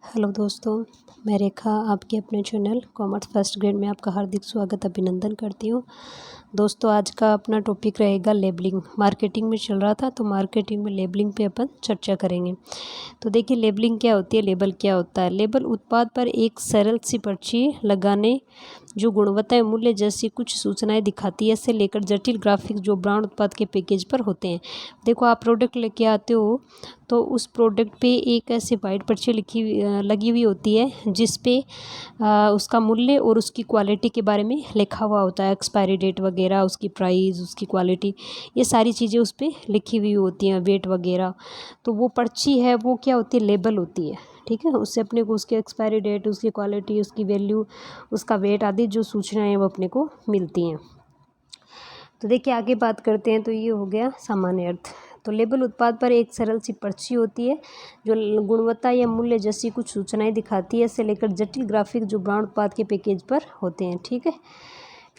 Hello दोस्तों, मैं रेखा आपके अपने चैनल कॉमर्स फर्स्ट ग्रेड में आपका हार्दिक स्वागत अभिनंदन करती हूँ। दोस्तों, आज का अपना टॉपिक रहेगा लेबलिंग। मार्केटिंग में चल रहा था तो मार्केटिंग में लेबलिंग पे अपन चर्चा करेंगे। तो देखिए, लेबलिंग क्या होती है, लेबल क्या होता है। लेबल उत्पाद पर एक सरल सी पर्ची लगाने जो गुणवत्ता एवं मूल्य जैसी कुछ सूचनाएं दिखाती है से लेकर जटिल ग्राफिक्स जो ब्रांड उत्पाद के पैकेज पर होते हैं। देखो, आप प्रोडक्ट लेके आते हो तो उस प्रोडक्ट पे एक ऐसी वाइट पर्ची लगी हुई होती है जिस पे उसका मूल्य और उसकी क्वालिटी के बारे में लिखा हुआ होता है। एक्सपायरी डेट वगैरह, उसकी प्राइस, उसकी क्वालिटी, ये सारी चीज़ें उस पे लिखी हुई होती हैं, वेट वगैरह। तो वो पर्ची है, वो क्या होती है, लेबल होती है। ठीक है, उससे अपने को उसकी एक्सपायरी डेट, उसकी क्वालिटी, उसकी वैल्यू, उसका वेट आदि जो सूचनाएं वो अपने को मिलती हैं। तो देखिए, आगे बात करते हैं। तो ये हो गया सामान्य अर्थ। तो लेबल उत्पाद पर एक सरल सी पर्ची होती है जो गुणवत्ता या मूल्य जैसी कुछ सूचनाएं दिखाती है से लेकर जटिल ग्राफिक जो ब्रांड उत्पाद के पैकेज पर होते हैं। ठीक है,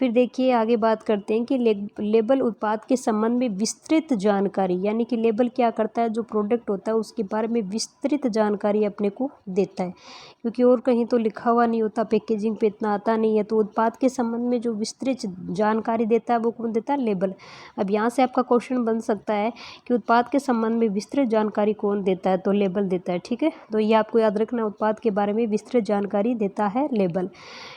फिर देखिए आगे बात करते हैं कि लेबल उत्पाद के संबंध में विस्तृत जानकारी, यानी कि लेबल क्या करता है, जो प्रोडक्ट होता है उसके बारे में विस्तृत जानकारी अपने को देता है, क्योंकि और कहीं तो लिखा हुआ नहीं होता, पैकेजिंग पे इतना आता नहीं है। तो उत्पाद के संबंध में जो विस्तृत जानकारी देता है वो कौन देता है, लेबल। अब यहाँ से आपका क्वेश्चन बन सकता है कि उत्पाद के संबंध में विस्तृत जानकारी कौन देता है, तो लेबल देता है। ठीक है, तो ये आपको याद रखना, उत्पाद के बारे में विस्तृत जानकारी देता है लेबल।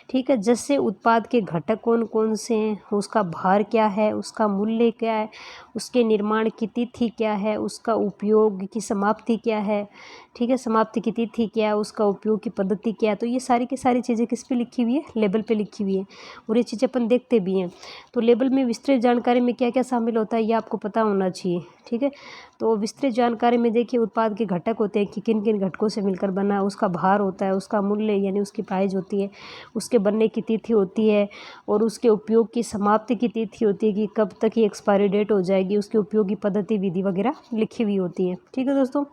ठीक है, जैसे उत्पाद के घटक कौन कौन से हैं, उसका भार क्या है, उसका मूल्य क्या है, उसके निर्माण की तिथि क्या है, उसका उपयोग की समाप्ति क्या है। ठीक है, समाप्ति की तिथि क्या है, उसका उपयोग की पद्धति क्या है। तो ये सारी की सारी चीज़ें किस पे लिखी हुई है, लेबल पे लिखी हुई है, और ये चीज़ें अपन देखते भी हैं। तो लेबल में विस्तृत जानकारी में क्या क्या शामिल होता है ये आपको पता होना चाहिए। ठीक है, तो विस्तृत जानकारी में देखिए, उत्पाद के घटक होते हैं कि किन किन घटकों से मिलकर बना है, उसका भार होता है, उसका मूल्य यानी उसकी प्राइस होती है, उसके बनने की तिथि होती है, और उसके उपयोग की समाप्ति की तिथि होती है कि कब तक ये एक्सपायरी डेट हो जाएगी, उसकी उपयोग की पद्धति, विधि वगैरह लिखी हुई होती है। ठीक है दोस्तों,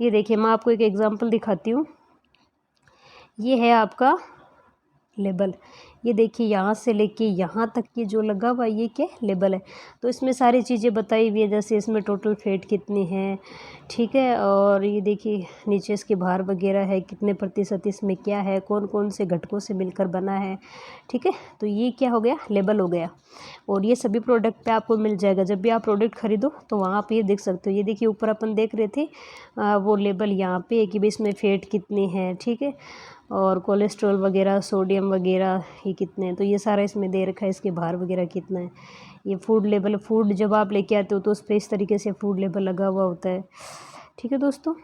ये देखिए मैं आपको एक एग्जांपल दिखाती हूँ। ये है आपका लेबल। ये देखिए, यहाँ से लेके यहाँ तक ये जो लगा हुआ ये क्या लेबल है। तो इसमें सारी चीज़ें बताई हुई है, जैसे इसमें टोटल फैट कितनी है। ठीक है, और ये देखिए नीचे इसके भार वगैरह है, कितने प्रतिशत इसमें क्या है, कौन कौन से घटकों से मिलकर बना है। ठीक है, तो ये क्या हो गया, लेबल हो गया। और ये सभी प्रोडक्ट पे आपको मिल जाएगा, जब भी आप प्रोडक्ट खरीदो तो वहाँ पे ये देख सकते हो। ये देखिए ऊपर अपन देख रहे थे वो लेबल यहाँ पे है कि भाई इसमें फैट कितनी है। ठीक है, और कोलेस्ट्रॉल वगैरह, सोडियम वगैरह ये कितने हैं, तो ये सारा इसमें दे रखा है, इसके भार वगैरह कितना है। ये फूड लेबल, फूड जब आप लेके आते हो तो उस पर इस तरीके से फूड लेबल लगा हुआ होता है। ठीक है दोस्तों,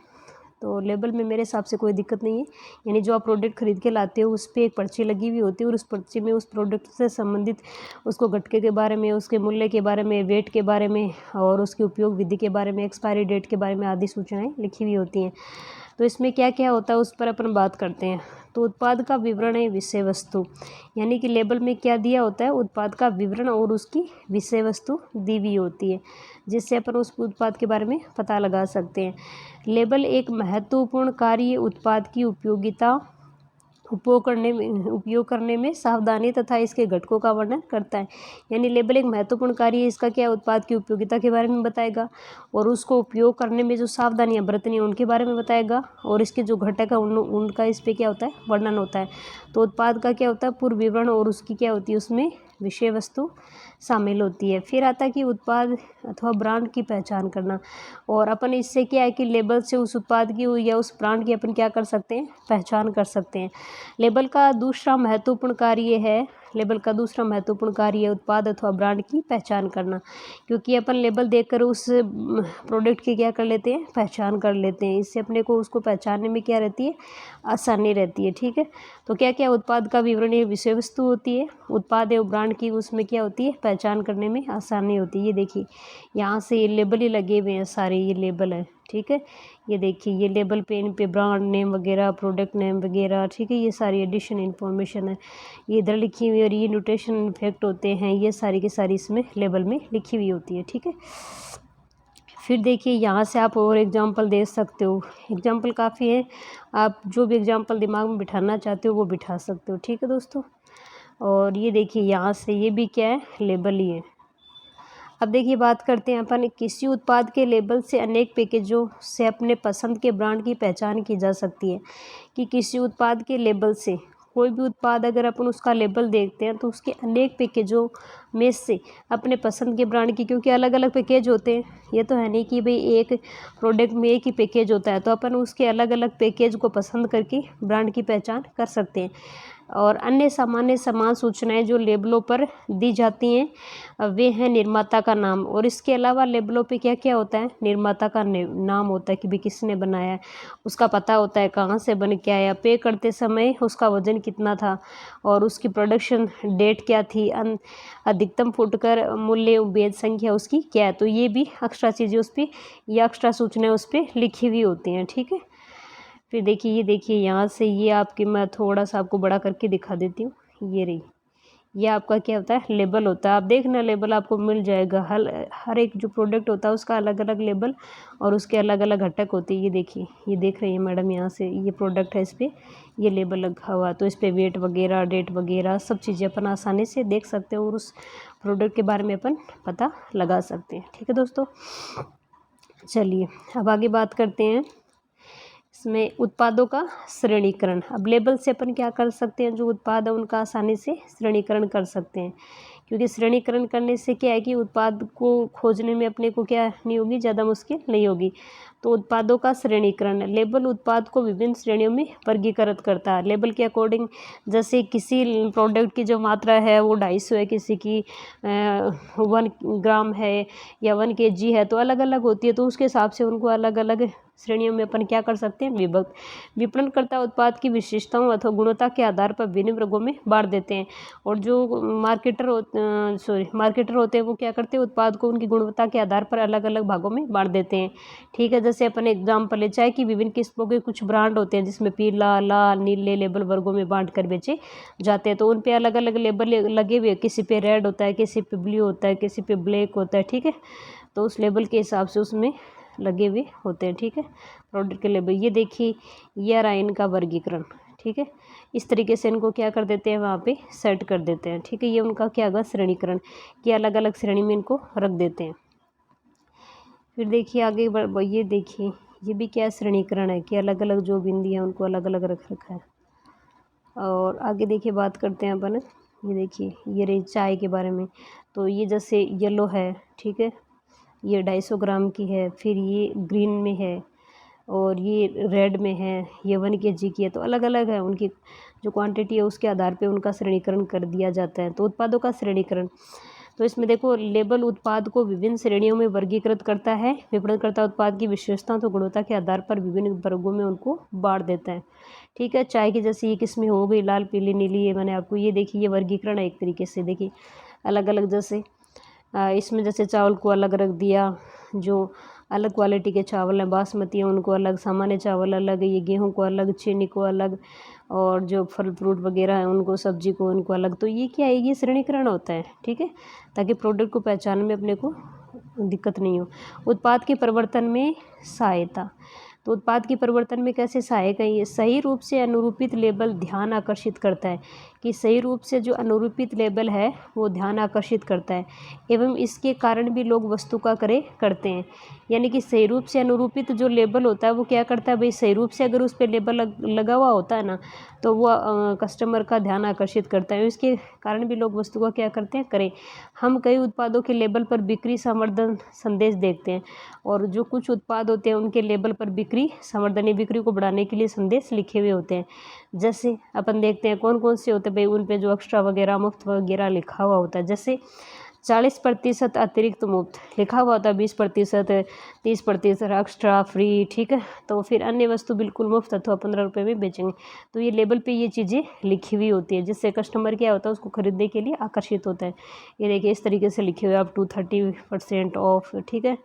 तो लेबल में मेरे हिसाब से कोई दिक्कत नहीं है। यानी जो आप प्रोडक्ट खरीद के लाते हो उस पर एक पर्ची लगी हुई होती है, और उस पर्ची में उस प्रोडक्ट से संबंधित उसको घटके के बारे में, उसके मूल्य के बारे में, वेट के बारे में, और उसकी उपयोग विधि के बारे में, एक्सपायरी डेट के बारे में आदि सूचनाएं लिखी हुई होती हैं। तो इसमें क्या क्या होता है उस पर अपन बात करते हैं। तो उत्पाद का विवरण है विषय वस्तु, यानी कि लेबल में क्या दिया होता है, उत्पाद का विवरण और उसकी विषय वस्तु दी हुई होती है, जिससे अपन उस उत्पाद के बारे में पता लगा सकते हैं। लेबल एक महत्वपूर्ण कार्य उत्पाद की उपयोगिता, उपयोग करने में सावधानी तथा इसके घटकों का वर्णन करता है। यानी लेबल एक महत्वपूर्ण कार्य है, इसका क्या, उत्पाद की उपयोगिता के बारे में बताएगा, और उसको उपयोग करने में जो सावधानियां बरतनी है उनके बारे में बताएगा, और इसके जो घटक है उनका इस पे क्या होता है, वर्णन होता है। तो उत्पाद का क्या होता है, पूर्व विवरण, और उसकी क्या होती है, उसमें विषय वस्तु शामिल होती है। फिर आता है कि उत्पाद अथवा ब्रांड की पहचान करना, और अपन इससे क्या है कि लेबल से उस उत्पाद की या उस ब्रांड की अपन क्या कर सकते हैं, पहचान कर सकते हैं। लेबल का दूसरा महत्वपूर्ण कार्य है, लेबल का दूसरा महत्वपूर्ण कार्य है उत्पाद अथवा ब्रांड की पहचान करना, क्योंकि अपन लेबल देखकर उस प्रोडक्ट की क्या कर लेते हैं, पहचान कर लेते हैं। इससे अपने को उसको पहचानने में क्या रहती है, आसानी रहती है। ठीक है, तो क्या क्या, उत्पाद का विवरण ये विषय वस्तु होती है, उत्पाद एवं ब्रांड की उसमें क्या होती है, पहचान करने में आसानी होती है। ये देखिए यहाँ से ये लेबल ही लगे हुए हैं सारे, ये लेबल है। ठीक है, ये देखिए ये लेबल पे, इन पे ब्रांड नेम वगैरह, प्रोडक्ट नेम वगैरह, ठीक है, ये सारी एडिशन इन्फॉर्मेशन है, ये इधर लिखी हुई, और ये न्यूट्रिशन इफेक्ट होते हैं, ये सारी की सारी इसमें लेबल में लिखी हुई होती है। ठीक है, फिर देखिए यहाँ से आप और एग्जांपल दे सकते हो, एग्जांपल काफ़ी है, आप जो भी एग्जांपल दिमाग में बिठाना चाहते हो वो बिठा सकते हो। ठीक है दोस्तों, और ये देखिए यहाँ से ये भी क्या है, लेबल ही है। अब देखिए बात करते हैं अपन, किसी उत्पाद के लेबल से अनेक पैकेजों से अपने पसंद के ब्रांड की पहचान की जा सकती है। कि किसी उत्पाद के लेबल से, कोई भी उत्पाद अगर अपन उसका लेबल देखते हैं तो उसके अनेक पैकेजों में से अपने पसंद के ब्रांड की, क्योंकि अलग अलग पैकेज होते हैं, ये तो है नहीं कि भाई एक प्रोडक्ट में एक ही पैकेज होता है, तो अपन उसके अलग अलग पैकेज को पसंद करके ब्रांड की पहचान कर सकते हैं। और अन्य सामान्य समान सूचनाएं जो लेबलों पर दी जाती हैं वे हैं निर्माता का नाम। और इसके अलावा लेबलों पे क्या क्या होता है, निर्माता का नाम होता है कि भाई किसने बनाया है, उसका पता होता है, कहाँ से बन के आया, पे करते समय उसका वजन कितना था और उसकी प्रोडक्शन डेट क्या थी, अधिकतम फुटकर मूल्य, भेद संख्या उसकी क्या है। तो ये भी एक्स्ट्रा चीज़ें उस पर, या एक्स्ट्रा सूचनाएं उस पर लिखी हुई होती हैं। ठीक है, फिर देखिए ये देखिए यहाँ से ये आपकी, मैं थोड़ा सा आपको बड़ा करके दिखा देती हूँ, ये रही, ये आपका क्या होता है, लेबल होता है। आप देखना लेबल आपको मिल जाएगा, हर एक जो प्रोडक्ट होता है उसका अलग अलग लेबल और उसके अलग अलग घटक होते हैं। ये देखिए, ये देख रही है मैडम, यहाँ से ये प्रोडक्ट है, इस पर ये लेबल लगा हुआ, तो इस पर वेट वगैरह, डेट वगैरह सब चीज़ें अपन आसानी से देख सकते हैं और उस प्रोडक्ट के बारे में अपन पता लगा सकते हैं। ठीक है दोस्तों, चलिए अब आगे बात करते हैं इसमें उत्पादों का श्रेणीकरण। अब लेबल से अपन क्या कर सकते हैं, जो उत्पाद है उनका आसानी से श्रेणीकरण कर सकते हैं, क्योंकि श्रेणीकरण करने से क्या है कि उत्पाद को खोजने में अपने को क्या नहीं होगी, ज़्यादा मुश्किल नहीं होगी। तो उत्पादों का श्रेणीकरण, लेबल उत्पाद को विभिन्न श्रेणियों में वर्गीकृत करता है। लेबल के अकॉर्डिंग, जैसे किसी प्रोडक्ट की जो मात्रा है वो 250 है, किसी की 1 ग्राम है या 1 kg है, तो अलग अलग होती है, तो उसके हिसाब से उनको अलग अलग श्रेणियों में अपन क्या कर सकते हैं, विभक्त। विपणनकर्ता उत्पाद की विशेषताओं अथवा गुणवत्ता के आधार पर विभिन्न वर्गों में बांट देते हैं। और जो मार्केटर होते हैं वो क्या करते हैं, उत्पाद को उनकी गुणवत्ता के आधार पर अलग अलग भागों में बांट देते हैं। ठीक है, जैसे अपन एग्जाम्पल ले, चाय की विभिन्न किस्मों के कुछ ब्रांड होते हैं जिसमें पीला, लाल, नीले लेबल वर्गों में बांट कर बेचे जाते हैं, तो उन पे अलग अलग लेबल लगे हुए, किसी पे रेड होता है, किसी पे ब्लू होता है, किसी पे ब्लैक होता है। ठीक है, तो उस लेबल के हिसाब से उसमें लगे हुए होते हैं। ठीक है, प्रोडक्ट के लेबल, ये देखिए ये रहा इनका वर्गीकरण। ठीक है, इस तरीके से इनको क्या कर देते हैं, वहाँ पे सेट कर देते हैं। ठीक है, ये उनका क्या होगा, श्रेणीकरण, कि अलग अलग श्रेणी में इनको रख देते हैं। फिर देखिए आगे ये देखिए, ये भी क्या श्रेणीकरण है, कि अलग अलग जो बिंदी है उनको अलग अलग रख रखा है। और आगे देखिए बात करते हैं अपन, ये देखिए ये रही चाय के बारे में, तो ये जैसे येलो है, ठीक है, ये 250 ग्राम की है, फिर ये ग्रीन में है और ये रेड में है, ये 1 kg की है, तो अलग अलग है, उनकी जो क्वांटिटी है उसके आधार पे उनका श्रेणीकरण कर दिया जाता है। तो उत्पादों का श्रेणीकरण, तो इसमें देखो लेबल उत्पाद को विभिन्न श्रेणियों में वर्गीकृत करता है। विपणनकर्ता उत्पाद की विशेषताओं तो गुणवत्ता के आधार पर विभिन्न वर्गों में उनको बांट देता है। ठीक है, चाय की जैसे ये किस्में हो गई, लाल, पीली, नीली, ये मैंने आपको ये देखिए ये वर्गीकरण है एक तरीके से। देखिए अलग अलग, जैसे इसमें जैसे चावल को अलग रख दिया, जो अलग क्वालिटी के चावल हैं, बासमती हैं उनको अलग, सामान्य चावल अलग, ये गेहूं को अलग, चीनी को अलग, और जो फल फ्रूट वगैरह हैं उनको, सब्जी को उनको अलग। तो ये क्या है, ये श्रेणीकरण होता है। ठीक है, ताकि प्रोडक्ट को पहचानने में अपने को दिक्कत नहीं हो। उत्पाद के परिवर्तन में सहायता, तो उत्पाद के परिवर्तन में कैसे सहायक है ये, सही रूप से अनुरूपित लेबल ध्यान आकर्षित करता है, कि सही रूप से जो अनुरूपित लेबल है वो ध्यान आकर्षित करता है, एवं इसके कारण भी लोग वस्तु का क्रय करते हैं। यानी कि सही रूप से अनुरूपित जो लेबल होता है वो क्या करता है भाई, सही रूप से अगर उस पर लेबल लगा हुआ होता है ना, तो वो कस्टमर का ध्यान आकर्षित करता है, इसके कारण भी लोग वस्तु का क्या करते हैं, क्रय। हम कई उत्पादों के लेबल पर बिक्री संवर्धन संदेश देखते हैं, और जो कुछ उत्पाद होते हैं उनके लेबल पर बिक्री संवर्धन, बिक्री को बढ़ाने के लिए संदेश लिखे हुए होते हैं। जैसे अपन देखते हैं कौन कौन से होते हैं भाई, उन पे जो एक्स्ट्रा वगैरह, मुफ्त वगैरह लिखा हुआ होता है, जैसे 40% अतिरिक्त मुफ्त लिखा हुआ होता है, 20%, 30% एक्स्ट्रा फ्री। ठीक है, तो फिर अन्य वस्तु बिल्कुल मुफ्त अथवा 15 रुपये में बेचेंगे। तो ये लेबल पे ये चीज़ें लिखी हुई होती है, जिससे कस्टमर क्या होता है, उसको खरीदने के लिए आकर्षित होता है। ये देखिए इस तरीके से लिखे हुए, अप टू 30% ऑफ। ठीक है,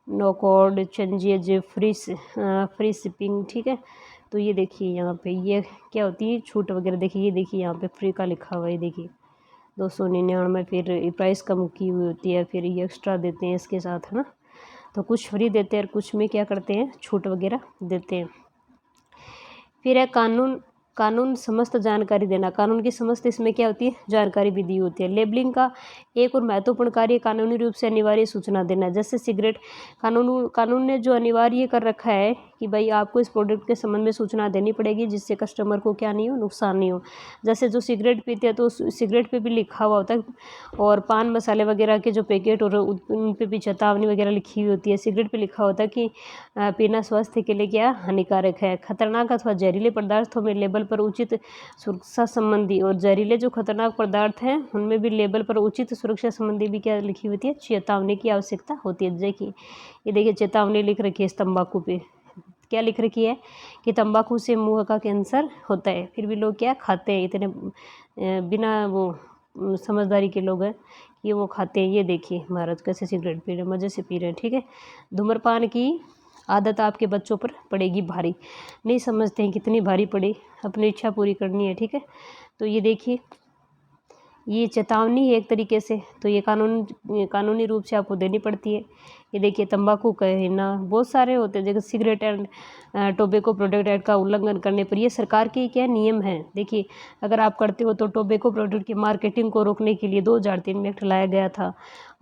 no code changes, free shipping. ठीक है, तो ये देखिए यहाँ पे ये क्या होती है, छूट वगैरह। देखिए ये देखिए यहाँ पे फ्री का लिखा हुआ है, देखिए 299, फिर प्राइस कम की हुई होती है, फिर ये एक्स्ट्रा देते हैं इसके साथ, है ना। तो कुछ फ्री देते हैं और कुछ में क्या करते हैं, छूट वगैरह देते हैं। फिर है कानून कानून समस्त जानकारी देना, कानून की समस्त इसमें क्या होती है, जानकारी भी दी होती है। लेबलिंग का एक और महत्वपूर्ण कार्य कानूनी रूप से अनिवार्य सूचना देना। जैसे सिगरेट, कानून ने जो अनिवार्य कर रखा है कि भाई आपको इस प्रोडक्ट के संबंध में सूचना देनी पड़ेगी, जिससे कस्टमर को क्या नहीं हो, नुकसान नहीं हो। जैसे जो सिगरेट पीते हैं तो सिगरेट पे भी लिखा हुआ होता है, और पान मसाले वगैरह के जो पैकेट और उन पे भी चेतावनी वगैरह लिखी हुई होती है। सिगरेट पे लिखा होता है कि पीना स्वास्थ्य के लिए क्या हानिकारक है। खतरनाक अथवा जहरीले पदार्थों में लेबल पर उचित सुरक्षा संबंधी, और जहरीले जो खतरनाक पदार्थ हैं उनमें भी लेबल पर उचित सुरक्षा संबंधी भी क्या लिखी होती है, चेतावनी की आवश्यकता होती है। देखिए ये देखिए चेतावनी लिख रखी है इस तंबाकू पे, क्या लिख रखी है कि तंबाकू से मुंह का कैंसर होता है, फिर भी लोग क्या खाते हैं, इतने बिना वो समझदारी के लोग हैं कि वो खाते हैं। ये देखिए महाराज कैसे सिगरेट पी रहे हैं, मज़े से पी रहे हैं, ठीक है। धूम्रपान की आदत आपके बच्चों पर पड़ेगी भारी, नहीं समझते हैं कितनी भारी पड़े, अपनी इच्छा पूरी करनी है, ठीक है। तो ये देखिए ये चेतावनी है एक तरीके से, तो ये कानूनी रूप से आपको देनी पड़ती है। ये देखिए तंबाकू का है ना, बहुत सारे होते हैं, जैसे cigarette and tobacco product act का उल्लंघन करने पर ये सरकार के क्या नियम हैं। देखिए अगर आप करते हो तो टोबैको प्रोडक्ट की मार्केटिंग को रोकने के लिए 2003 में एक्ट लाया गया था,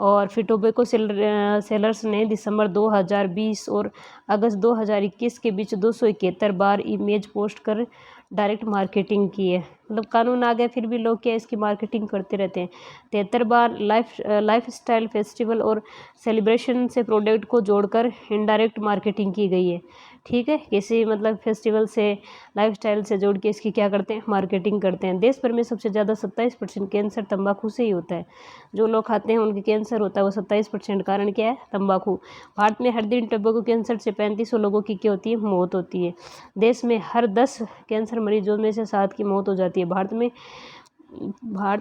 और फिर टोबैको सेलर्स ने दिसंबर 2020 और अगस्त 2021 के बीच 271 बार इमेज पोस्ट कर डायरेक्ट मार्केटिंग की है। मतलब कानून आ गए फिर भी लोग क्या इसकी मार्केटिंग करते रहते हैं। 73 बार लाइफ स्टाइल फेस्टिवल और सेलिब्रेशन से प्रोडक्ट को जोड़कर इनडायरेक्ट मार्केटिंग की गई है, ठीक है। किसी मतलब फेस्टिवल से, लाइफस्टाइल से जोड़ के इसकी क्या करते हैं, मार्केटिंग करते हैं। देश भर में सबसे ज़्यादा 27% कैंसर तंबाकू से ही होता है। जो लोग खाते हैं उनके कैंसर होता है वो 27%, कारण क्या है, तंबाकू। भारत में हर दिन टोबैको कैंसर से 3500 लोगों की क्या होती है, मौत होती है। देश में हर 10 कैंसर मरीजों में से 7 की मौत हो जाती है। भारत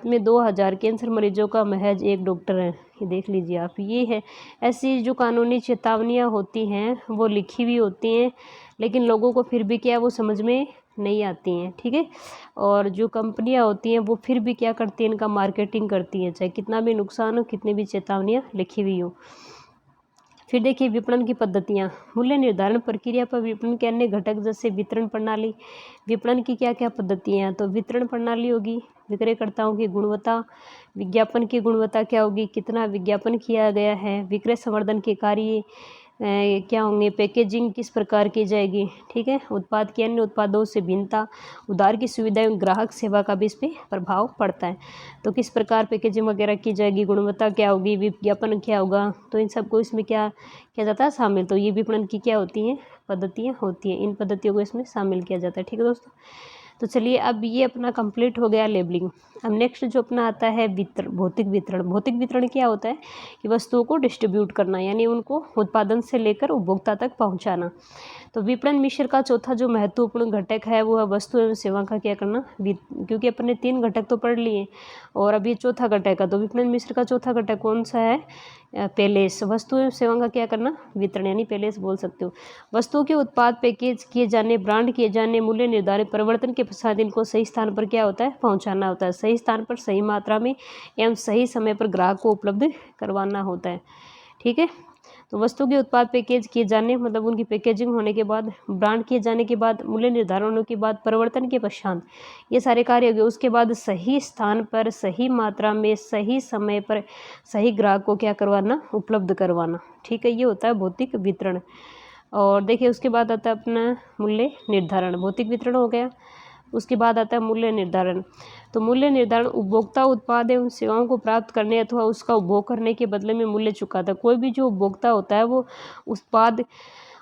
में 2000 कैंसर मरीजों का महज एक डॉक्टर है, ये देख लीजिए आप। ये है ऐसी जो कानूनी चेतावनियाँ होती हैं वो लिखी हुई होती हैं, लेकिन लोगों को फिर भी क्या वो समझ में नहीं आती हैं, ठीक है। और जो कंपनियां होती हैं वो फिर भी क्या करती हैं, इनका मार्केटिंग करती हैं, चाहे कितना भी नुकसान हो, कितनी भी चेतावनियाँ लिखी हुई हो। फिर देखिए विपणन की पद्धतियाँ, मूल्य निर्धारण प्रक्रिया पर विपणन के अन्य घटक जैसे वितरण प्रणाली। विपणन की क्या क्या पद्धतियाँ, तो वितरण प्रणाली होगी, विक्रयकर्ताओं की गुणवत्ता, विज्ञापन की गुणवत्ता क्या होगी, कितना विज्ञापन किया गया है, विक्रय संवर्धन के कार्य क्या होंगे, पैकेजिंग किस प्रकार की जाएगी, ठीक है। उत्पाद की अन्य उत्पादों से भिन्नता, उधार की सुविधा एवं ग्राहक सेवा का भी इस पर प्रभाव पड़ता है। तो किस प्रकार पैकेजिंग वगैरह की जाएगी, गुणवत्ता क्या होगी, विज्ञापन क्या होगा, तो इन सबको इसमें क्या किया जाता है, शामिल। तो ये विपणन की क्या होती हैं, पद्धतियाँ होती हैं, इन पद्धतियों को इसमें शामिल किया जाता है, ठीक है दोस्तों। तो चलिए अब ये अपना कंप्लीट हो गया लेबलिंग। अब नेक्स्ट जो अपना आता है भौतिक वितरण। भौतिक वितरण क्या होता है कि वस्तुओं को डिस्ट्रीब्यूट करना, यानी उनको उत्पादन से लेकर उपभोक्ता तक पहुंचाना। तो विपणन मिश्र का चौथा जो महत्वपूर्ण घटक है वो है वस्तु एवं सेवा का क्या करना, क्योंकि अपने 3 घटक तो पढ़ लिए और अब ये चौथा घटक है। तो विपणन मिश्र का चौथा घटक कौन सा है, पहले वस्तु एवं सेवा का क्या करना, वितरण, यानी पहले बोल सकते हो। वस्तुओं के उत्पाद पैकेज किए जाने, ब्रांड किए जाने, मूल्य निर्धारित, परिवर्तन के पश्चात इनको सही स्थान पर क्या होता है, पहुंचाना होता है। सही स्थान पर, सही मात्रा में एवं सही समय पर ग्राहक को उपलब्ध करवाना होता है, ठीक है। तो वस्तु के उत्पाद पैकेज किए जाने मतलब उनकी पैकेजिंग होने के बाद, ब्रांड किए जाने के बाद, मूल्य निर्धारण होने के बाद, परिवर्तन के पश्चात, ये सारे कार्य हो गए। उसके बाद सही स्थान पर, सही मात्रा में, सही समय पर, सही ग्राहक को क्या करवाना, उपलब्ध करवाना, ठीक है। ये होता है भौतिक वितरण। और देखिए उसके बाद आता है अपना मूल्य निर्धारण। भौतिक वितरण हो गया, उसके बाद आता है मूल्य निर्धारण। तो मूल्य निर्धारण उपभोक्ता उत्पाद एवं सेवाओं को प्राप्त करने अथवा उसका उपभोग करने के बदले में मूल्य चुकाता है। कोई भी जो उपभोक्ता होता है वो उत्पाद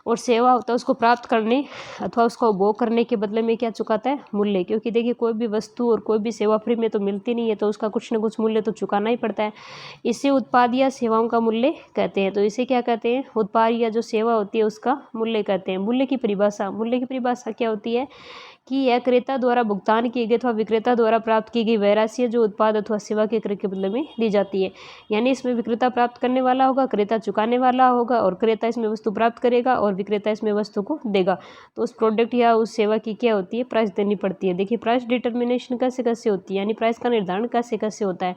और सेवा होता है उसको प्राप्त करने अथवा उसका उपभोग करने के बदले में क्या चुकाता है, मूल्य। क्योंकि देखिए कोई भी वस्तु और कोई भी सेवा फ्री में तो मिलती नहीं है, तो उसका कुछ ना कुछ मूल्य तो चुकाना ही पड़ता है। इसे उत्पाद या सेवाओं का मूल्य कहते हैं। तो इसे क्या कहते हैं, उत्पाद या जो सेवा होती है उसका मूल्य कहते हैं। मूल्य की परिभाषा क्या होती है कि यह क्रेता द्वारा भुगतान किए गए अथवा विक्रेता द्वारा प्राप्त की गई वह राशि है जो उत्पाद अथवा सेवा के क्रय के बदले में दी जाती है। यानी इसमें विक्रेता प्राप्त करने वाला होगा, क्रेता चुकाने वाला होगा, और क्रेता इसमें वस्तु प्राप्त करेगा और विक्रेता इसमें वस्तु को देगा। तो उस प्रोडक्ट या उस सेवा की क्या होती है, प्राइस देनी पड़ती है। देखिए प्राइस डिटर्मिनेशन कैसे कैसे होती है, यानी प्राइस का निर्धारण कैसे कैसे होता है।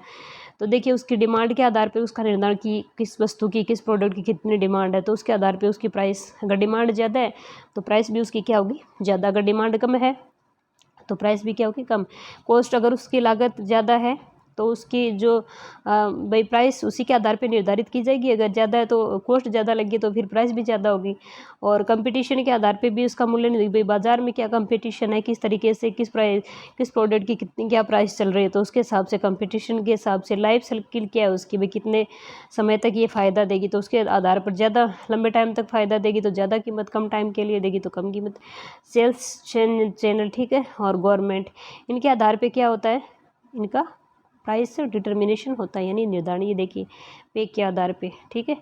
तो देखिए उसकी डिमांड के आधार पर उसका निर्धारण की किस वस्तु की, किस प्रोडक्ट की कितनी डिमांड है, तो उसके आधार पर उसकी प्राइस, अगर डिमांड ज़्यादा है तो प्राइस भी उसकी क्या होगी, ज़्यादा। अगर डिमांड कम है तो प्राइस भी क्या होगी, कम। कॉस्ट अगर उसकी लागत ज़्यादा है तो उसकी जो भाई प्राइस उसी के आधार पे निर्धारित की जाएगी। अगर ज़्यादा है तो कॉस्ट ज़्यादा लगी तो फिर प्राइस भी ज़्यादा होगी। और कंपटीशन के आधार पे भी उसका मूल्य नहीं, भाई बाज़ार में क्या कंपटीशन है, किस तरीके से किस प्रोडक्ट की कितनी क्या प्राइस चल रही है, तो उसके हिसाब से कंपटीशन के हिसाब से लाइफ साइकिल क्या है उसकी, भाई कितने समय तक ये फ़ायदा देगी, तो उसके आधार पर ज़्यादा लंबे टाइम तक फ़ायदा देगी तो ज़्यादा कीमत, कम टाइम के लिए देगी तो कम कीमत। सेल्स चैनल, ठीक है, और गवर्नमेंट, इनके आधार पर क्या होता है, इनका प्राइस डिटर्मिनेशन होता है, यानी निर्धारण। ये देखिए पे के आधार पे, ठीक है।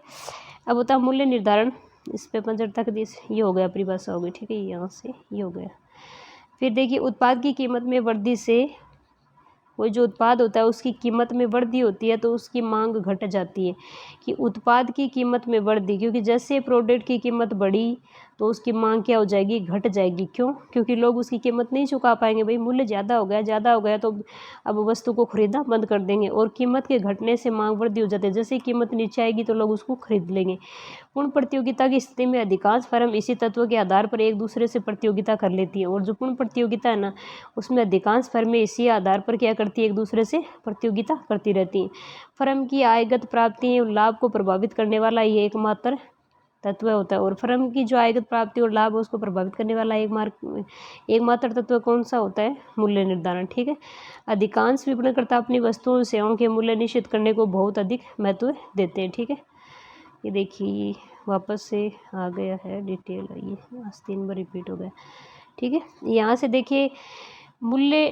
अब होता है मूल्य निर्धारण, इस पे 15 तक ये हो गया, परिभाषा हो गई, ठीक है, यहाँ से ये हो गया। फिर देखिए उत्पाद की कीमत में वृद्धि से, कोई जो उत्पाद होता है उसकी कीमत में वृद्धि होती है तो उसकी मांग घट जाती है, कि उत्पाद की कीमत में वृद्धि, क्योंकि जैसे प्रोडक्ट की कीमत बढ़ी तो उसकी मांग क्या हो जाएगी, घट जाएगी। क्यों? क्योंकि लोग उसकी कीमत नहीं चुका पाएंगे, भाई मूल्य ज़्यादा हो गया तो अब वस्तु को खरीदना बंद कर देंगे, और कीमत के घटने से मांग वृद्धि हो जाती है। जैसे कीमत नीचे आएगी तो लोग उसको खरीद लेंगे। पूर्ण प्रतियोगिता की स्थिति में अधिकांश फर्म इसी तत्व के आधार पर एक दूसरे से प्रतियोगिता कर लेती है, और जो पूर्ण प्रतियोगिता है ना, उसमें अधिकांश फर्में इसी आधार पर क्या करती है, एक दूसरे से प्रतियोगिता करती रहती हैं। फर्म की आयगत प्राप्ति और लाभ को प्रभावित करने वाला ये एकमात्र तत्व होता है, और फर्म की जो आयगत प्राप्ति और लाभ है उसको प्रभावित करने वाला एकमात्र तत्व कौन सा होता है, मूल्य निर्धारण, ठीक है। अधिकांश विपणनकर्ता अपनी वस्तुओं और सेवाओं के मूल्य निश्चित करने को बहुत अधिक महत्व देते हैं, ठीक है। ये देखिए वापस से आ गया है डिटेल, ये आज 3 बार रिपीट हो गया, ठीक है। यहाँ से देखिए मूल्य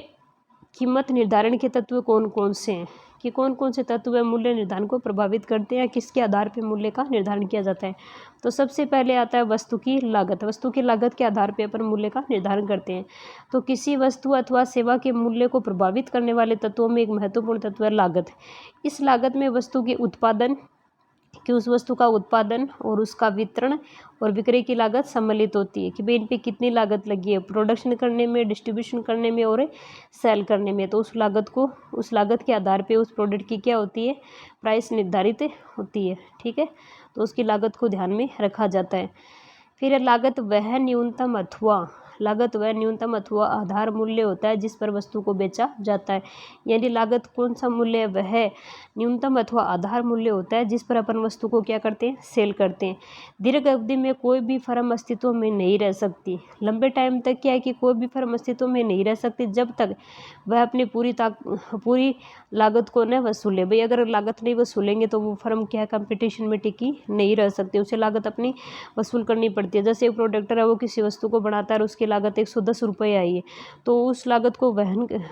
कीमत निर्धारण के तत्व कौन कौन से हैं, कि कौन कौन से तत्व मूल्य निर्धारण को प्रभावित करते हैं, किसके आधार पर मूल्य का निर्धारण किया जाता है। तो सबसे पहले आता है वस्तु की लागत। वस्तु की लागत के आधार पर अपन मूल्य का निर्धारण करते हैं। तो किसी वस्तु अथवा सेवा के मूल्य को प्रभावित करने वाले तत्वों में एक महत्वपूर्ण तत्व है लागत। इस लागत में वस्तु के उत्पादन, कि उस वस्तु का उत्पादन और उसका वितरण और विक्रय की लागत सम्मिलित होती है, कि भाई इन पे कितनी लागत लगी है प्रोडक्शन करने में, डिस्ट्रीब्यूशन करने में और सेल करने में। तो उस लागत के आधार पे उस प्रोडक्ट की क्या होती है, प्राइस निर्धारित होती है, ठीक है। तो उसकी लागत को ध्यान में रखा जाता है। फिर लागत वह न्यूनतम अथवा आधार मूल्य होता है जिस पर वस्तु को बेचा जाता है। यानी लागत कौन सा मूल्य है, वह न्यूनतम अथवा आधार मूल्य होता है जिस पर अपन वस्तु को क्या करते हैं, सेल करते हैं। दीर्घ अवधि में कोई भी फर्म अस्तित्व में नहीं रह सकती। लंबे टाइम तक क्या है कि कोई भी फर्म अस्तित्व में नहीं रह सकती जब तक वह अपनी पूरी लागत को न वसूले। भाई अगर लागत नहीं वसूलेंगे तो वो फर्म क्या है, कंपटीशन में टिकी नहीं रह सकती, उसे लागत अपनी वसूल करनी पड़ती है। जैसे एक प्रोडक्टर है, वो किसी वस्तु को बनाता है और उसकी लागत 110 रुपये आई है, तो उस लागत को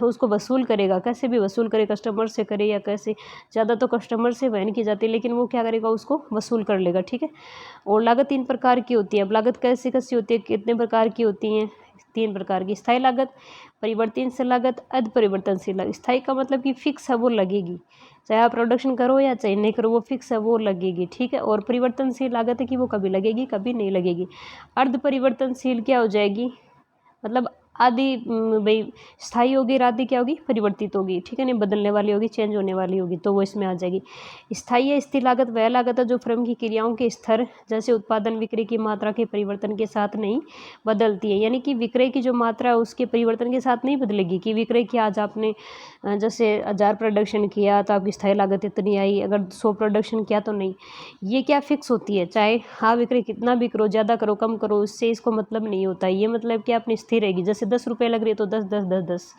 उसको वसूल करेगा, कैसे भी वसूल करे, कस्टमर से करे या कैसे, ज़्यादा तो कस्टमर से वहन की जाती है, लेकिन वो क्या करेगा, उसको वसूल कर लेगा, ठीक है। और लागत 3 प्रकार की होती है। अब लागत कैसी कैसी होती है, कितने प्रकार की होती हैं, 3 प्रकार की। स्थायी लागत, परिवर्तनशील लागत, अर्ध परिवर्तनशील लागत। स्थायी का मतलब कि फिक्स है, वो लगेगी, चाहे आप प्रोडक्शन करो या चाहे नहीं करो, वो फिक्स है, वो लगेगी, ठीक है। और परिवर्तनशील लागत है कि वो कभी लगेगी कभी नहीं लगेगी। अर्ध परिवर्तनशील क्या हो जाएगी, मतलब आधी भाई स्थायी होगी और आधी क्या होगी, परिवर्तित होगी, ठीक है, नहीं बदलने वाली होगी, चेंज होने वाली होगी, तो वो इसमें आ जाएगी। स्थायी या स्थिर लागत वह लागत है जो फर्म की क्रियाओं के स्तर, जैसे उत्पादन विक्रय की मात्रा के परिवर्तन के साथ नहीं बदलती है। यानी कि विक्रय की जो मात्रा है उसके परिवर्तन के साथ नहीं बदलेगी, कि विक्रय की आज आपने जैसे 1000 प्रोडक्शन किया तो आपकी स्थायी लागत इतनी आई, अगर 100 प्रोडक्शन किया तो नहीं, ये क्या फिक्स होती है, चाहे हाँ विक्रय कितना भी करो, ज़्यादा करो कम करो, इससे इसको मतलब नहीं होता है। ये मतलब कि अपनी स्थिर रहेगी, जैसे 10 रुपये लग रही है तो 10 10 10 10।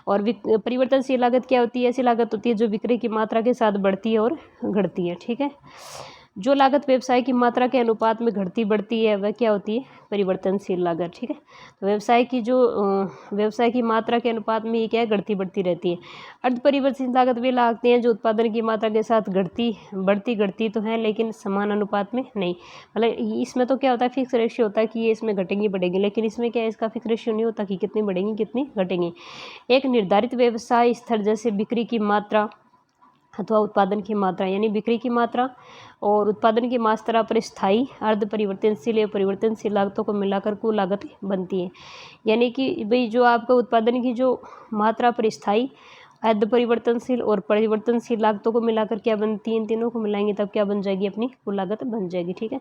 और परिवर्तनशील लागत क्या होती है, ऐसी लागत होती है जो विक्रय की मात्रा के साथ बढ़ती है और घटती है, ठीक है। जो लागत व्यवसाय की मात्रा के अनुपात में घटती बढ़ती है वह क्या होती है, परिवर्तनशील लागत, ठीक है। तो व्यवसाय की मात्रा के अनुपात में ये क्या है, घटती बढ़ती रहती है। अर्ध परिवर्तनशील लागत वे लागतें हैं जो उत्पादन की मात्रा के साथ बढ़ती तो है लेकिन समान अनुपात में नहीं। मतलब इसमें तो क्या होता है, फिक्स रेशियो होता है कि ये इसमें घटेंगी बढ़ेगी, लेकिन इसमें क्या है, इसका फिक्स रेशियो नहीं होता कि कितनी बढ़ेंगी कितनी घटेंगी। एक निर्धारित व्यवसाय स्तर, जैसे बिक्री की मात्रा अथवा उत्पादन की मात्रा, यानी बिक्री की मात्रा और उत्पादन की मात्रा पर स्थायी, अर्ध परिवर्तनशील या परिवर्तनशील लागतों को मिलाकर कुल लागत बनती है। यानी कि भाई जो आपका उत्पादन की जो मात्रा पर स्थायी अर्ध परिवर्तनशील और परिवर्तनशील लागतों को मिलाकर क्या बनती है, इन तीनों को मिलाएंगे तब क्या बन जाएगी, अपनी कुल लागत बन जाएगी। ठीक है,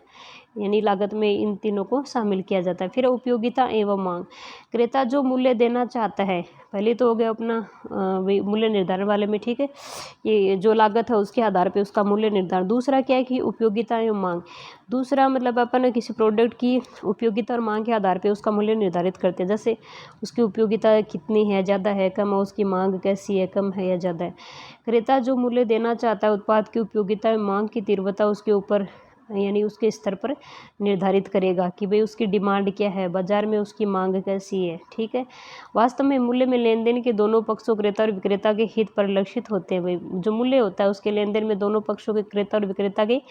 यानी लागत में इन तीनों को शामिल किया जाता है। फिर उपयोगिता एवं मांग, क्रेता जो मूल्य देना चाहता है, पहले तो हो गया अपना मूल्य निर्धारण वाले में। ठीक है, ये जो लागत है उसके आधार पे उसका मूल्य निर्धारण। दूसरा क्या है कि उपयोगिता एवं मांग, दूसरा मतलब अपन किसी प्रोडक्ट की उपयोगिता और मांग के आधार पे उसका मूल्य निर्धारित करते हैं। जैसे उसकी उपयोगिता कितनी है, ज़्यादा है, कम है, उसकी मांग कैसी है, कम है या ज़्यादा है। क्रेता जो मूल्य देना चाहता है उत्पाद की उपयोगिता एवं मांग की तीव्रता उसके ऊपर यानी उसके स्तर पर निर्धारित करेगा कि भाई उसकी डिमांड क्या है, बाजार में उसकी मांग कैसी है। ठीक है, वास्तव में मूल्य में लेन देन के दोनों पक्षों क्रेता और विक्रेता के हित परिलक्षित होते हैं। भाई जो मूल्य होता है उसके लेन देन में दोनों पक्षों के क्रेता और विक्रेता के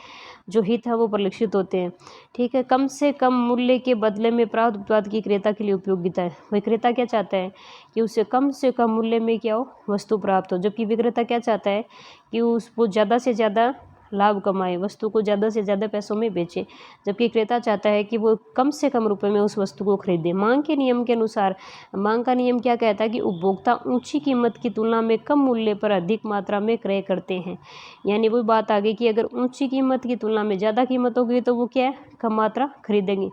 जो हित है वो परिलक्षित होते हैं। ठीक है, कम से कम मूल्य के बदले में प्राप्त उत्पाद की क्रेता के लिए उपयोगिता है। विक्रेता क्या चाहता है कि उसे कम से कम मूल्य में क्या हो, वस्तु प्राप्त हो, जबकि विक्रेता क्या चाहता है कि वो ज़्यादा से ज़्यादा लाभ कमाए, वस्तु को ज़्यादा से ज़्यादा पैसों में बेचे, जबकि क्रेता चाहता है कि वो कम से कम रुपए में उस वस्तु को खरीदे। मांग के नियम के अनुसार, मांग का नियम क्या कहता है कि उपभोक्ता ऊंची कीमत की तुलना में कम मूल्य पर अधिक मात्रा में क्रय करते हैं। यानी वो बात आ गई कि अगर ऊंची कीमत की तुलना में ज़्यादा कीमत होगी तो वो क्या है, कम मात्रा खरीदेंगे,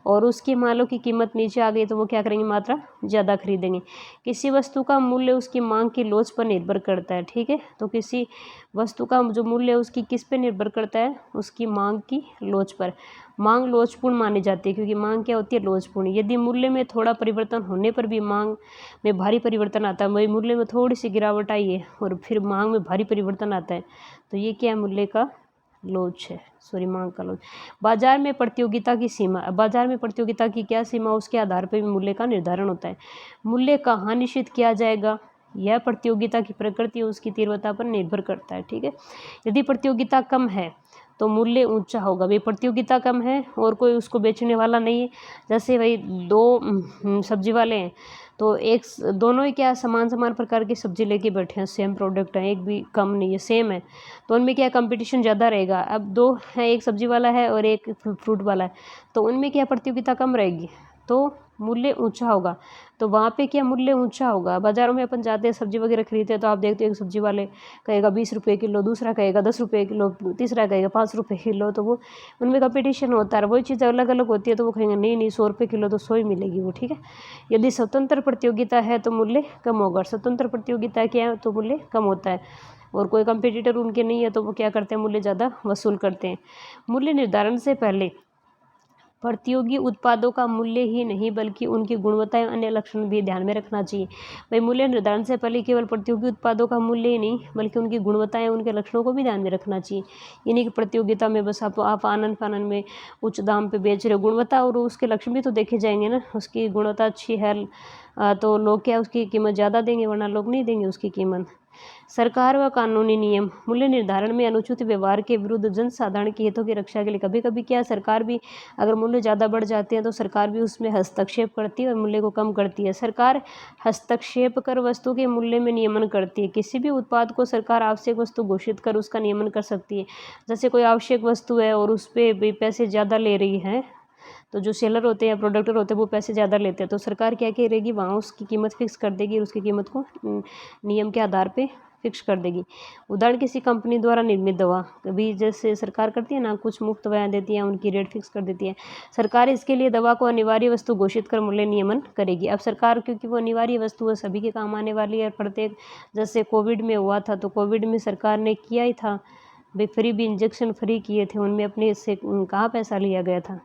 और उसकी मालों की कीमत नीचे आ गई तो वो क्या करेंगे, मात्रा ज़्यादा खरीदेंगे। किसी वस्तु का मूल्य उसकी मांग की लोच पर निर्भर करता है। ठीक है, तो किसी वस्तु का जो मूल्य है उसकी किस पे निर्भर करता है, उसकी मांग की लोच पर। मांग लोचपूर्ण मानी जाती है क्योंकि मांग क्या होती है, लोचपूर्ण। यदि मूल्य में थोड़ा परिवर्तन होने पर भी मांग में भारी परिवर्तन आता है, वही मूल्य में थोड़ी सी गिरावट आई है और फिर मांग में भारी परिवर्तन आता है, तो ये क्या है, मूल्य का लोच है, मांग का लोच। बाजार में प्रतियोगिता की सीमा, बाजार में प्रतियोगिता की क्या सीमा, उसके आधार पर भी मूल्य का निर्धारण होता है। मूल्य कहाँ निश्चित किया जाएगा, यह प्रतियोगिता की प्रकृति और उसकी तीव्रता पर निर्भर करता है। ठीक है, यदि प्रतियोगिता कम है तो मूल्य ऊंचा होगा। भाई प्रतियोगिता कम है और कोई उसको बेचने वाला नहीं है, जैसे भाई दो सब्जी वाले हैं तो एक दोनों ही क्या समान समान प्रकार की सब्जी लेके बैठे हैं, सेम प्रोडक्ट है, एक भी कम नहीं है, सेम है, तो उनमें क्या कंपटीशन ज़्यादा रहेगा। अब दो है, एक सब्जी वाला है और एक फ्रूट वाला है, तो उनमें क्या प्रतियोगिता कम रहेगी तो मूल्य ऊंचा होगा। तो वहाँ पे क्या मूल्य ऊंचा होगा। बाजारों में अपन जाते हैं सब्जी वगैरह खरीदते हैं तो आप देखते हो एक सब्जी वाले कहेगा 20 रुपये किलो, दूसरा कहेगा 10 रुपये किलो, तीसरा कहेगा 5 रुपये किलो, तो वो उनमें कंपटीशन होता है। वही चीज़ अलग अलग होती है तो वो कहेंगे नहीं नहीं 100 रुपये किलो तो 100 ही मिलेगी वो। ठीक है, यदि स्वतंत्र प्रतियोगिता है तो मूल्य कम होगा, स्वतंत्र प्रतियोगिता क्या है तो मूल्य कम होता है, और कोई कंपटीटर उनके नहीं है तो वो क्या करते हैं, मूल्य ज़्यादा वसूल करते हैं। मूल्य निर्धारण से पहले प्रतियोगी उत्पादों का मूल्य ही नहीं बल्कि उनकी गुणवत्ता एवं अन्य लक्षण भी ध्यान में रखना चाहिए। भाई मूल्य निर्धारण से पहले केवल प्रतियोगी उत्पादों का मूल्य ही नहीं बल्कि उनकी गुणवत्ता एवं उनके लक्षणों को भी ध्यान में रखना चाहिए। यानी कि प्रतियोगिता में बस आप आनंद फानंद में उच्च दाम पे बेच रहे हो, गुणवत्ता और उसके लक्षण भी तो देखे जाएंगे ना। उसकी गुणवत्ता अच्छी है तो लोग क्या उसकी कीमत ज़्यादा देंगे, वरना लोग नहीं देंगे उसकी कीमत। सरकार व कानूनी नियम, मूल्य निर्धारण में अनुचित व्यवहार के विरुद्ध जनसाधारण के हितों की रक्षा के लिए कभी कभी क्या सरकार भी, अगर मूल्य ज़्यादा बढ़ जाते हैं तो सरकार भी उसमें हस्तक्षेप करती है और मूल्य को कम करती है। सरकार हस्तक्षेप कर वस्तु के मूल्य में नियमन करती है। किसी भी उत्पाद को सरकार आवश्यक वस्तु घोषित कर उसका नियमन कर सकती है। जैसे कोई आवश्यक वस्तु है और उस पर पैसे ज़्यादा ले रही है, तो जो सेलर होते हैं या प्रोडक्टर होते हैं वो पैसे ज़्यादा लेते हैं, तो सरकार क्या करेगी, वहाँ उसकी कीमत फिक्स कर देगी, उसकी कीमत को नियम के आधार पे फिक्स कर देगी। उदाहरण किसी कंपनी द्वारा निर्मित दवा, कभी जैसे सरकार करती है ना, कुछ मुफ्त दवाएं देती है, उनकी रेट फिक्स कर देती है। सरकार इसके लिए दवा को अनिवार्य वस्तु घोषित कर मूल्य नियमन करेगी। अब सरकार क्योंकि वो अनिवार्य वस्तु है, सभी के काम आने वाली है, प्रत्येक जैसे कोविड में हुआ था तो कोविड में सरकार ने किया ही था भाई, फ्री भी इंजेक्शन फ्री किए थे, उनमें अपने इससे कहाँ पैसा लिया गया था,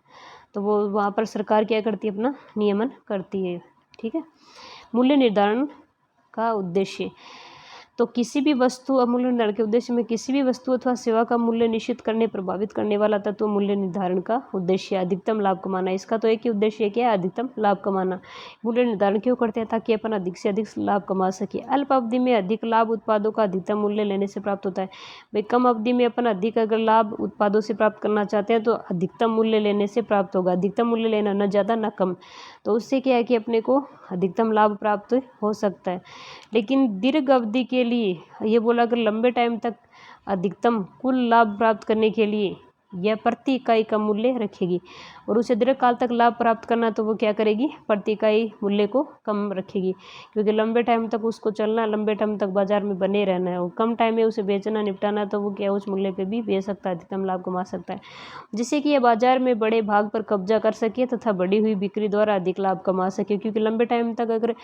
तो वो वहाँ पर सरकार क्या करती है, अपना नियमन करती है। ठीक है, मूल्य निर्धारण का उद्देश्य, तो किसी भी वस्तु और मूल्य निर्धारण के उद्देश्य में किसी भी वस्तु अथवा सेवा का मूल्य निश्चित करने प्रभावित करने वाला तत्व मूल्य निर्धारण का उद्देश्य है अधिकतम लाभ कमाना। इसका तो एक ही उद्देश्य क्या है, अधिकतम लाभ कमाना। मूल्य निर्धारण क्यों करते हैं, ताकि अपन अधिक से अधिक लाभ कमा सके। अल्प अवधि में अधिक लाभ उत्पादों का अधिकतम मूल्य लेने से प्राप्त होता है। भाई कम अवधि में अपन अधिक अगर लाभ उत्पादों से प्राप्त करना चाहते हैं तो अधिकतम मूल्य लेने से प्राप्त होगा। अधिकतम मूल्य लेना, न ज़्यादा न कम, तो उससे क्या है कि अपने को अधिकतम लाभ प्राप्त हो सकता है। लेकिन दीर्घ अवधि के लिए ये बोला, अगर लंबे टाइम तक अधिकतम कुल लाभ प्राप्त करने के लिए या प्रति इकाई का मूल्य रखेगी, और उसे दीर्घकाल तक लाभ प्राप्त करना तो वो क्या करेगी, प्रति इकाई मूल्य को कम रखेगी, क्योंकि लंबे टाइम तक उसको चलना, लंबे टाइम तक बाजार में बने रहना है, और कम टाइम में उसे बेचना निपटाना, तो वो क्या उस मूल्य पे भी बेच सकता है, अधिकतम लाभ कमा सकता है, जिससे कि यह बाजार में बड़े भाग पर कब्जा कर सके तथा बढ़ी हुई बिक्री द्वारा अधिक लाभ कमा सके। क्योंकि लंबे टाइम तक अगर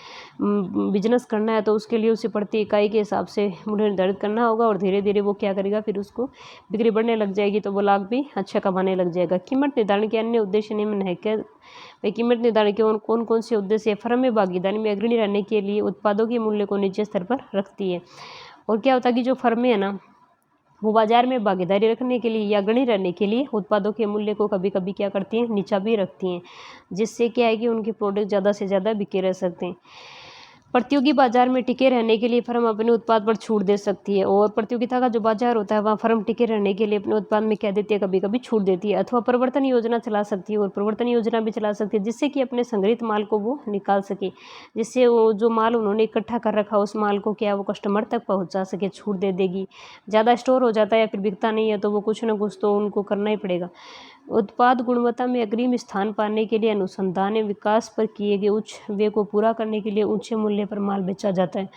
बिजनेस करना है तो उसके लिए उसे प्रति इकाई के हिसाब से मूल्य निर्धारित करना होगा, और धीरे धीरे वो क्या करेगा, फिर उसको बिक्री बढ़ने लग जाएगी तो वो लाभ भी अच्छा कमाने लग जाएगा। कीमत निर्धारण के अन्य उद्देश्य निम्न है। क्या कीमत निर्धारण के कौन कौन से उद्देश्य फर्म में भागीदारी में अग्रणी रहने के लिए उत्पादों के मूल्य को निश्चित स्तर पर रखती है। और क्या होता है कि जो फर्में है ना, वो बाजार में भागीदारी रखने के लिए या अग्रणी रहने के लिए उत्पादों के मूल्य को कभी कभी क्या करती हैं, नीचा भी रखती हैं, जिससे क्या है कि उनके प्रोडक्ट ज़्यादा से ज़्यादा बिके रह सकते हैं। प्रतियोगी बाजार में टिके रहने के लिए फर्म अपने उत्पाद पर छूट दे सकती है, और प्रतियोगिता का जो बाजार होता है वहाँ फर्म टिके रहने के लिए अपने उत्पाद में क्या देती है, कभी कभी छूट देती है, अथवा परिवर्तन योजना चला सकती है, और परिवर्तन योजना भी चला सकती है जिससे कि अपने संग्रहित माल को वो निकाल सके, जिससे वो जो माल उन्होंने इकट्ठा कर रखा उस माल को क्या वो कस्टमर तक पहुँचा सके, छूट दे देगी। ज़्यादा स्टोर हो जाता है या फिर बिकता नहीं है तो वो कुछ ना कुछ तो उनको करना ही पड़ेगा। उत्पाद गुणवत्ता में अग्रिम स्थान पाने के लिए अनुसंधान एवं विकास पर किए गए उच्च व्यय को पूरा करने के लिए उच्च मूल्य पर माल बेचा जाता है।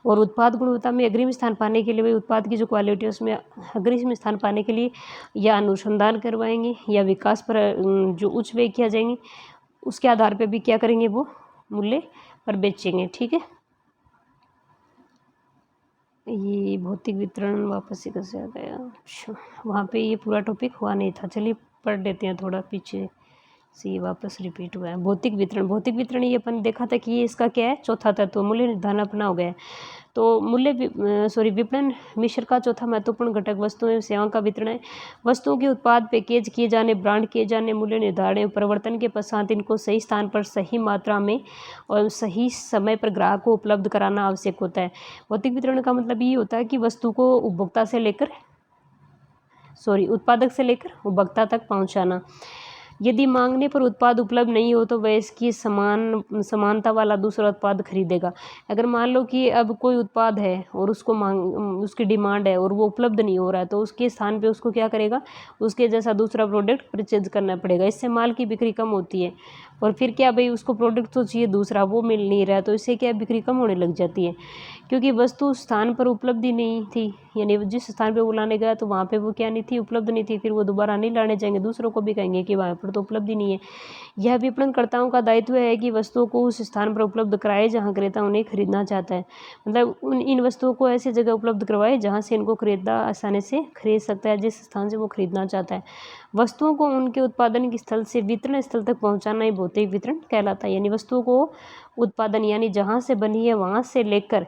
और उत्पाद गुणवत्ता में अग्रिम स्थान पाने के लिए वही उत्पाद की जो क्वालिटी है उसमें अग्रिम स्थान पाने के लिए या अनुसंधान करवाएंगे या विकास पर जो उच्च व्यय किया जाएंगे उसके आधार पर भी क्या करेंगे, वो मूल्य पर बेचेंगे। ठीक है, ये भौतिक वितरण वापस से कैसे आ गया, अच्छा वहाँ पे ये पूरा टॉपिक हुआ नहीं था, चलिए पढ़ लेते हैं, थोड़ा पीछे से ये वापस रिपीट हुआ है। भौतिक वितरण, भौतिक वितरण ये अपन देखा था कि ये इसका क्या है, चौथा तत्व मूल्य निर्धारण अपना हो गया है। तो विपणन मिश्र का चौथा महत्वपूर्ण घटक वस्तुओं एवं सेवाओं का वितरण है। वस्तुओं के उत्पाद पैकेज किए जाने, ब्रांड किए जाने, मूल्य निर्धारण एवं परिवर्तन के पश्चात इनको सही स्थान पर सही मात्रा में और सही समय पर ग्राहक को उपलब्ध कराना आवश्यक होता है। भौतिक वितरण का मतलब ये होता है कि वस्तु को उत्पादक से लेकर उपभोक्ता तक पहुंचाना। यदि मांगने पर उत्पाद उपलब्ध नहीं हो तो वह इसकी समानता वाला दूसरा उत्पाद खरीदेगा। अगर मान लो कि अब कोई उत्पाद है और उसकी डिमांड है और वो उपलब्ध नहीं हो रहा है तो उसके स्थान पे उसको क्या करेगा, उसके जैसा दूसरा प्रोडक्ट परचेज करना पड़ेगा। इससे माल की बिक्री कम होती है, और फिर क्या भाई उसको प्रोडक्ट तो चाहिए दूसरा, वो मिल नहीं रहा है तो इससे क्या बिक्री कम होने लग जाती है, क्योंकि वस्तु स्थान पर उपलब्धि नहीं थी, यानी जिस स्थान पे वो लाने गया तो वहाँ पे वो क्या नहीं थी, उपलब्ध नहीं थी, फिर वो दोबारा नहीं लाने जाएंगे, दूसरों को भी कहेंगे कि वहाँ पर तो उपलब्धि नहीं है। यह विपणनकर्ताओं का दायित्व है कि वस्तुओं को उस स्थान पर उपलब्ध कराए जहाँ क्रेता उन्हें खरीदना चाहता है, मतलब इन वस्तुओं को ऐसी जगह उपलब्ध करवाए जहाँ से इनको खरीदा आसानी से खरीद सकता है, जिस स्थान से वो खरीदना चाहता है। वस्तुओं को उनके उत्पादन के स्थल से वितरण स्थल तक पहुँचाना ही भौतिक वितरण कहलाता है। यानी वस्तुओं को उत्पादन यानी जहाँ से बनी है वहाँ से लेकर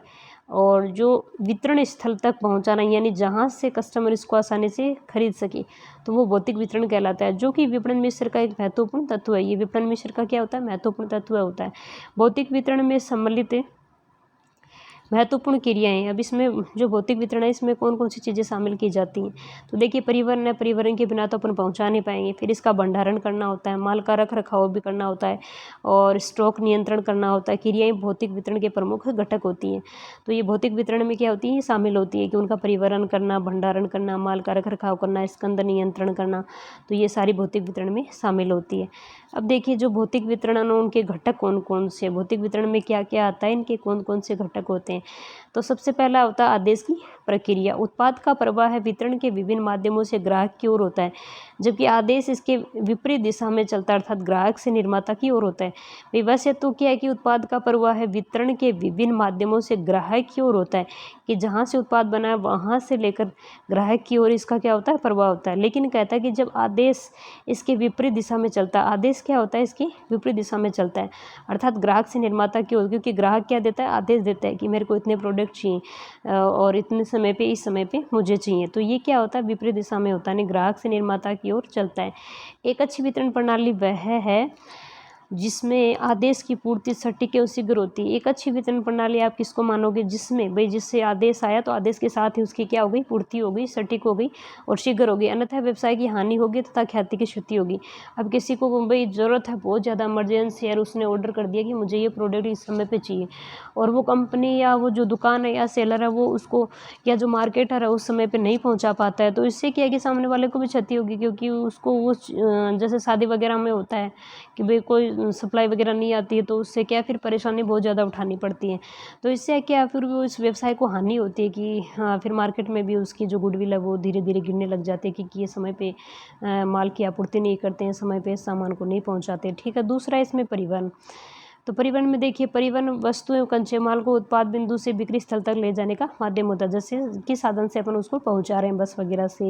और जो वितरण स्थल तक पहुंचाना यानी जहां से कस्टमर इसको आसानी से खरीद सके, तो वो भौतिक वितरण कहलाता है, जो कि विपणन मिश्र का एक महत्वपूर्ण तत्व है। ये विपणन मिश्र का क्या होता है, महत्वपूर्ण तत्व होता है। भौतिक वितरण में सम्मिलित महत्वपूर्ण क्रियाएं। अब इसमें जो भौतिक वितरण है इसमें कौन कौन सी चीज़ें शामिल की जाती हैं, तो देखिए परिवहन है, परिवहन के बिना तो अपन पहुंचा नहीं पाएंगे, फिर इसका भंडारण करना होता है, माल का रख रखाव भी करना होता है और स्टॉक नियंत्रण करना होता है। क्रियाएं भौतिक वितरण के प्रमुख घटक होती हैं। तो ये भौतिक वितरण में क्या होती है, शामिल होती है कि उनका परिवहन करना, भंडारण करना, माल का रख रखाव करना, स्कंद नियंत्रण करना, तो ये सारी भौतिक वितरण में शामिल होती है। अब देखिए जो भौतिक वितरण है उनके घटक कौन कौन से, भौतिक वितरण में क्या क्या आता है, इनके कौन कौन से घटक होते हैं। तो सबसे पहला होता है आदेश की प्रक्रिया। उत्पाद का प्रवाह है वितरण के विभिन्न माध्यमों से ग्राहक की ओर होता है, जबकि आदेश इसके विपरीत दिशा में चलता है, अर्थात ग्राहक से निर्माता की ओर होता है। वैसे तो क्या है कि उत्पाद का प्रवाह है वितरण के विभिन्न माध्यमों से ग्राहक की ओर होता है, कि जहाँ से उत्पाद बना है वहाँ से लेकर ग्राहक की ओर इसका क्या होता है, प्रवाह होता है। लेकिन कहता है कि जब आदेश इसके विपरीत दिशा में चलता है, आदेश क्या होता है, इसकी विपरीत दिशा में चलता है, अर्थात ग्राहक से निर्माता की ओर, क्योंकि ग्राहक क्या देता है, आदेश देता है कि मेरे को इतने प्रोडक्ट चाहिए और इतने समय पे इस समय पे मुझे चाहिए, तो ये क्या होता है, विपरीत दिशा में होता है, ग्राहक से निर्माता की ओर चलता है। एक अच्छी वितरण प्रणाली वह है जिसमें आदेश की पूर्ति सटीक और शीघ्र होती है। एक अच्छी वितरण प्रणाली आप किसको मानोगे? जिसमें भाई जिससे आदेश आया तो आदेश के साथ ही उसकी क्या हो गई? पूर्ति हो गई, सटीक हो गई और शीघ्र हो गई, अन्यथा व्यवसाय की हानि होगी तथा ख्याति की क्षति होगी। अब किसी को भाई ज़रूरत है, बहुत ज़्यादा इमरजेंसी है, उसने ऑर्डर कर दिया कि मुझे ये प्रोडक्ट इस समय पे चाहिए, और वो कंपनी या वो जो दुकान है या सेलर है वो उसको या जो मार्केटर है उस समय पे नहीं पहुंचा पाता है, तो इससे क्या है कि सामने वाले को भी क्षति होगी, क्योंकि उसको वो जैसे शादी वगैरह में होता है कि भाई कोई सप्लाई वगैरह नहीं आती है, तो उससे क्या फिर परेशानी बहुत ज़्यादा उठानी पड़ती है। तो इससे क्या फिर वो इस व्यवसाय को हानि होती है कि हाँ, फिर मार्केट में भी उसकी जो गुडविल है वो धीरे धीरे गिरने लग जाती है, क्योंकि ये समय पे माल की आपूर्ति नहीं करते हैं, समय पे सामान को नहीं पहुंचाते। ठीक है, दूसरा इसमें परिवहन। तो परिवहन में देखिए, परिवहन वस्तुएं कच्चे माल को उत्पाद बिंदु से बिक्री स्थल तक ले जाने का माध्यम होता है, जैसे किस साधन से अपन उसको पहुंचा रहे हैं, बस वगैरह से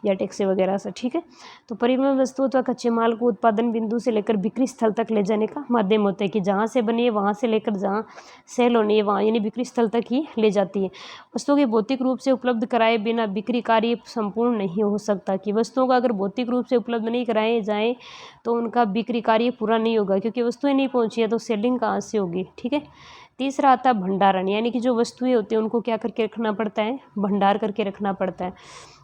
या टैक्सी वगैरह से। ठीक है, तो परिवहन वस्तु अथवा कच्चे माल को उत्पादन बिंदु से लेकर बिक्री स्थल तक ले जाने का माध्यम होता है कि जहाँ से बनी है वहाँ से लेकर जहाँ सेल होनी है वहाँ, यानी बिक्री स्थल तक ही ले जाती है। वस्तुओं के भौतिक रूप से उपलब्ध कराए बिना बिक्री कार्य संपूर्ण नहीं हो सकता, कि वस्तुओं का अगर भौतिक रूप से उपलब्ध नहीं कराए जाएँ तो उनका बिक्री कार्य पूरा नहीं होगा, क्योंकि वस्तुएं नहीं पहुंची है तो सेलिंग कहाँ से होगी। ठीक है, तीसरा आता है भंडारण, यानी कि जो वस्तुएं होती हैं उनको क्या करके रखना पड़ता है? भंडार करके रखना पड़ता है।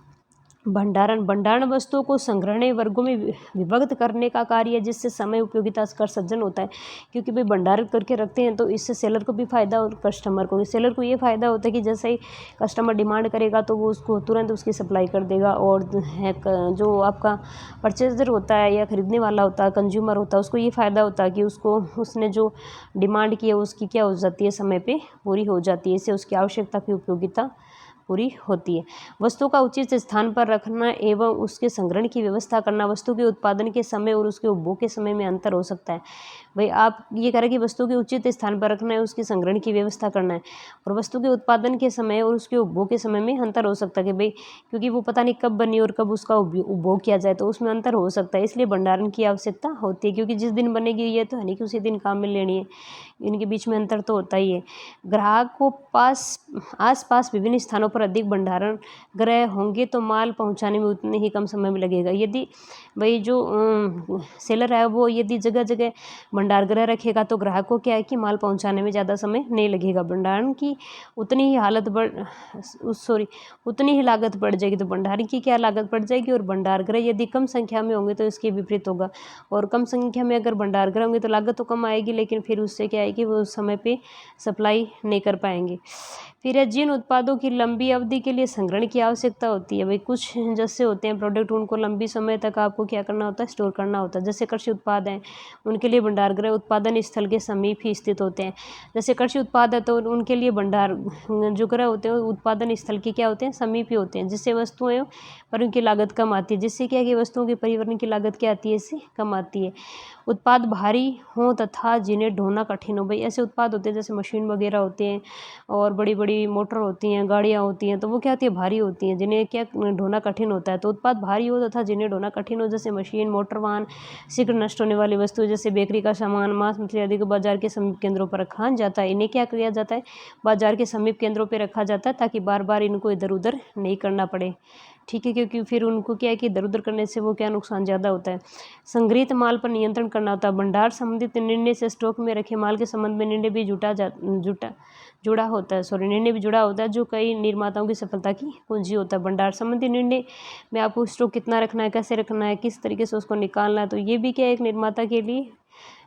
भंडारण वस्तुओं को संग्रहणीय वर्गों में विभक्त करने का कार्य है, जिससे समय उपयोगिता का सर्जन होता है, क्योंकि भाई भंडारित करके रखते हैं तो इससे सेलर को भी फायदा और कस्टमर को भी। सेलर को ये फायदा होता है कि जैसे ही कस्टमर डिमांड करेगा तो वो उसको तुरंत उसकी सप्लाई कर देगा, और जो आपका परचेजर होता है या खरीदने वाला होता है, कंज्यूमर होता है, उसको ये फ़ायदा होता है कि उसको उसने जो डिमांड की है उसकी क्या हो जाती है? समय पे पूरी हो जाती है, इससे उसकी आवश्यकता की उपयोगिता पूरी होती है। वस्तु का उचित स्थान पर रखना एवं उसके संग्रहण की व्यवस्था करना। वस्तु के उत्पादन के समय और उसके उपभोग के समय में अंतर हो सकता है। भाई आप ये कह रहे कि वस्तु के उचित स्थान पर रखना है, उसके संग्रहण की व्यवस्था करना है, और वस्तु के उत्पादन के समय और उसके उपभोग के समय में अंतर हो सकता है कि भाई क्योंकि वो पता नहीं कब बनी और कब उसका उपभोग किया जाए, तो उसमें अंतर हो सकता है, इसलिए भंडारण की आवश्यकता होती है, क्योंकि जिस दिन बनेगी ये तो है नहीं कि उसी दिन काम में लेनी है, इनके बीच में अंतर तो होता ही है। ग्राहक को आस पास विभिन्न स्थानों पर अधिक भंडारण गृह होंगे तो माल पहुंचाने में उतने ही कम समय में लगेगा। यदि भाई जो सेलर है वो यदि जगह जगह भंडार गृह रखेगा तो ग्राहक को क्या है कि माल पहुंचाने में ज़्यादा समय नहीं लगेगा। भंडारण की उतनी ही उतनी ही लागत बढ़ जाएगी, तो भंडारण की क्या लागत बढ़ जाएगी, और भंडार गृह यदि कम संख्या में होंगे तो इसके विपरीत होगा, और कम संख्या में अगर भंडार गृह होंगे तो लागत तो कम आएगी, लेकिन फिर उससे क्या है कि वो समय पे सप्लाई नहीं कर पाएंगे। फिर है जिन उत्पादों की लंबी अवधि के लिए संग्रहण की आवश्यकता होती है, भाई कुछ जैसे होते हैं प्रोडक्ट उनको लंबी समय तक आपको क्या करना होता है? स्टोर करना होता है। जैसे कृषि उत्पाद हैं, उनके लिए भंडार गृह उत्पादन स्थल के समीप ही स्थित होते हैं। जैसे कृषि उत्पाद है तो उनके लिए भंडार जो गृह होते हैं उत्पादन स्थल के क्या होते हैं? समीप ही होते हैं, जिससे वस्तुएं पर उनकी लागत कम आती है, जिससे क्या है कि वस्तुओं के परिवहन की लागत क्या आती है? इससे कम आती है। उत्पाद भारी हों तथा जिन्हें ढोना कठिन हो, भाई ऐसे उत्पाद होते हैं जैसे मशीन वगैरह होते हैं और बड़ी बड़ी मोटर होती हैं, गाड़ियाँ होती हैं, तो वो क्या होती है? भारी होती हैं, जिन्हें क्या ढोना कठिन होता है। तो उत्पाद भारी हो तथा जिन्हें ढोना कठिन हो, जैसे मशीन, मोटर वाहन, शीघ्र नष्ट होने वाली वस्तु जैसे बेकरी का सामान, मांस मछली आदि को बाजार के समीप केंद्रों पर रखा जाता है। इन्हें क्या किया जाता है? बाजार के समीप केंद्रों पर रखा जाता है, ताकि बार बार इनको इधर उधर नहीं करना पड़े। ठीक है, क्योंकि फिर उनको क्या है कि इधर उधर करने से वो क्या नुकसान ज़्यादा होता है। संग्रहित माल पर नियंत्रण करना होता है। भंडार संबंधित निर्णय से स्टॉक में रखे माल के संबंध में निर्णय भी निर्णय भी जुड़ा होता है, जो कई निर्माताओं की सफलता की कुंजी होता है। भंडार संबंधी निर्णय में आपको स्टॉक कितना रखना है, कैसे रखना है, किस तरीके से उसको निकालना है, तो ये भी क्या एक निर्माता के लिए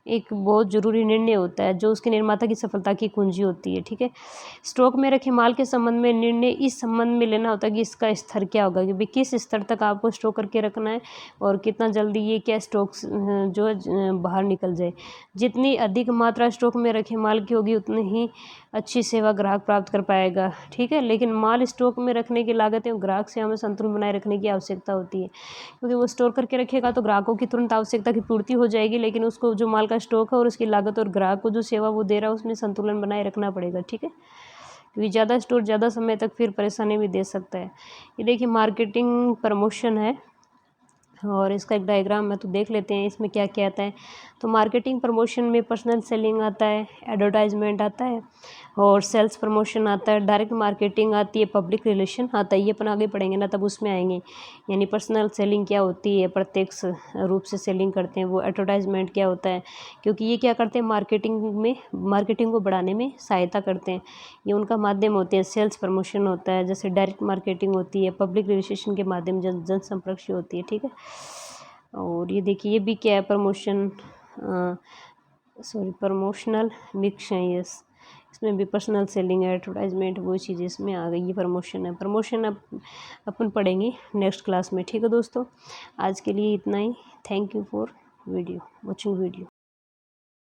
एक बहुत ज़रूरी निर्णय होता है, जो उसके निर्माता की सफलता की कुंजी होती है। ठीक है, स्टॉक में रखे माल के संबंध में निर्णय इस संबंध में लेना होता है कि इसका स्तर क्या होगा, कि भाई किस स्तर तक आपको स्टॉक करके रखना है और कितना जल्दी ये क्या स्टॉक जो है बाहर निकल जाए। जितनी अधिक मात्रा स्टॉक में रखे माल की होगी उतनी ही अच्छी सेवा ग्राहक प्राप्त कर पाएगा। ठीक है, लेकिन माल स्टॉक में रखने की लागत एवं ग्राहक सेवा में संतुलन बनाए रखने की आवश्यकता होती है, क्योंकि वो स्टोर करके रखेगा तो ग्राहकों की तुरंत आवश्यकता की पूर्ति हो जाएगी, लेकिन उसको जो माल का स्टॉक है और उसकी लागत और ग्राहक को जो सेवा वो दे रहा है उसमें संतुलन बनाए रखना पड़ेगा। ठीक है, क्योंकि ज़्यादा स्टोर ज़्यादा समय तक फिर परेशानी भी दे सकता है। ये देखिए मार्केटिंग प्रमोशन है, और इसका एक डायग्राम है तो देख लेते हैं इसमें क्या क्या आता है। तो मार्केटिंग प्रमोशन में पर्सनल सेलिंग आता है, एडवर्टाइजमेंट आता है और सेल्स प्रमोशन आता है, डायरेक्ट मार्केटिंग आती है, पब्लिक रिलेशन आता है। ये अपन आगे पढ़ेंगे ना तब उसमें आएंगे। यानी पर्सनल सेलिंग क्या होती है, प्रत्यक्ष रूप से सेलिंग करते हैं वो। एडवर्टाइजमेंट क्या होता है, क्योंकि ये क्या करते हैं मार्केटिंग को बढ़ाने में सहायता करते हैं, ये उनका माध्यम होते हैं। सेल्स प्रमोशन होता है, जैसे डायरेक्ट मार्केटिंग होती है, पब्लिक रिलेशन के माध्यम जनसंपर्क से होती है, ठीक है। और ये देखिए ये भी क्या है, प्रमोशनल मिक्स है, यस। इसमें भी पर्सनल सेलिंग है, एडवर्टाइजमेंट, वो चीज़ें इसमें आ गई। ये प्रमोशन है, प्रमोशन अब अपन पढ़ेंगे नेक्स्ट क्लास में, ठीक है दोस्तों। आज के लिए इतना ही। Thank you for watching video.